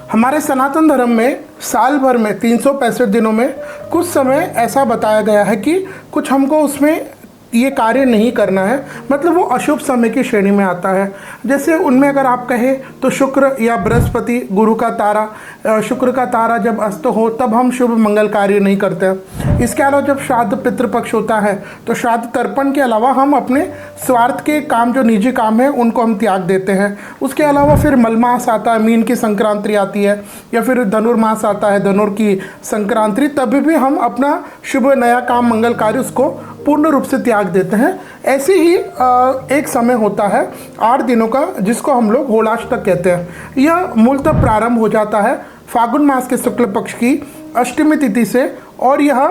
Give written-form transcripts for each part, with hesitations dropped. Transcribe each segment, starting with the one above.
हमारे सनातन धर्म में साल भर में 365 दिनों में कुछ समय ऐसा बताया गया है कि कुछ हमको उसमें ये कार्य नहीं करना है, मतलब वो अशुभ समय की श्रेणी में आता है। जैसे उनमें अगर आप कहें तो शुक्र या बृहस्पति, गुरु का तारा, शुक्र का तारा जब अस्त हो तब हम शुभ मंगल कार्य नहीं करते हैं। इसके अलावा जब श्राद्ध पितृपक्ष होता है तो श्राद्ध तर्पण के अलावा हम अपने स्वार्थ के काम, जो निजी काम है, उनको हम त्याग देते हैं। उसके अलावा फिर मलमास आता है, मीन की संक्रांति आती है, या फिर धनुर्मास आता है, धनुर की संक्रांति, तभी भी हम अपना शुभ नया काम, मंगल कार्य, उसको पूर्ण रूप से त्याग देते हैं। ऐसे ही एक समय होता है 8 दिनों का, जिसको हम लोग होलाष्टक कहते हैं। यह मूलतः प्रारंभ हो जाता है फागुन मास के शुक्ल पक्ष की अष्टमी तिथि से, और यह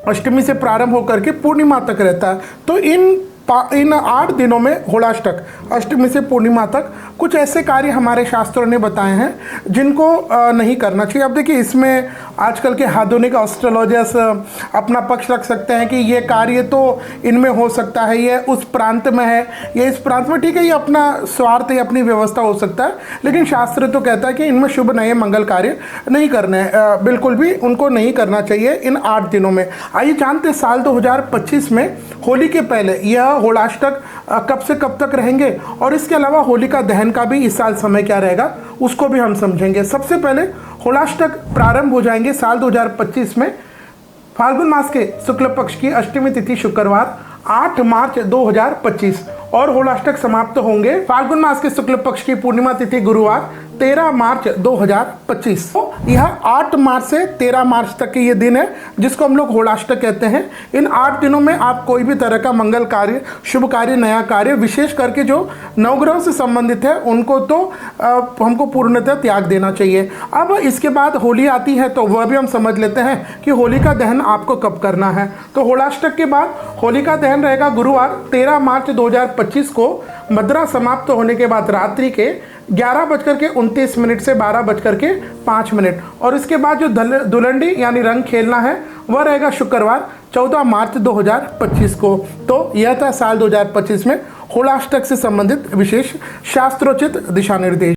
अष्टमी से प्रारंभ होकर के पूर्णिमा तक रहता है। तो इन 8 दिनों में होलाष्टक, अष्टमी से पूर्णिमा तक, कुछ ऐसे कार्य हमारे शास्त्रों ने बताए हैं जिनको नहीं करना चाहिए। अब देखिए, इसमें आजकल के आधुनिक एस्ट्रोलॉजर्स अपना पक्ष रख सकते हैं कि ये कार्य तो इनमें हो सकता है, ये उस प्रांत में है, ये इस प्रांत में, ठीक है, ये अपना स्वार्थ या अपनी व्यवस्था हो सकता है, लेकिन शास्त्र तो कहता है कि इनमें शुभ नए मंगल कार्य नहीं करने हैं, बिल्कुल भी उनको नहीं करना चाहिए इन 8 दिनों में। आइए जानते हैं साल 2025 में होली के पहले यह होलाष्टक कब से कब तक रहेंगे, और इसके अलावा होलिका दहन का भी इस साल समय क्या रहेगा उसको भी हम समझेंगे। सबसे पहले होलाष्टक प्रारंभ हो जाएंगे साल 2025 में फाल्गुन मास के शुक्ल पक्ष की अष्टमी तिथि शुक्रवार 8 मार्च 2025, और होलाष्टक समाप्त होंगे फाल्गुन मास के शुक्ल पक्ष की पूर्णिमा तिथि गुरुवार 13 मार्च 2025। तो यह 8 मार्च से 13 मार्च तक के ये दिन है जिसको हम लोग होलाष्टक कहते हैं। इन 8 दिनों में आप कोई भी तरह का मंगल कार्य, शुभ कार्य, नया कार्य, विशेष करके जो नवग्रहों से संबंधित है, उनको तो हमको पूर्णतः त्याग देना चाहिए। अब इसके बाद होली आती है तो वह भी हम समझ लेते हैं कि होलिका दहन आपको कब करना है। तो होलाष्टक के बाद होलिका दहन रहेगा गुरुवार 13 मार्च 2025 को, मद्रा समाप्त होने के बाद रात्रि के 11:29 से 12:05, और इसके बाद जो धुलंडी यानी रंग खेलना है वह रहेगा शुक्रवार 14 मार्च 2025 को। तो यह था साल 2025 में होलाष्टक से संबंधित विशेष शास्त्रोचित दिशा निर्देश।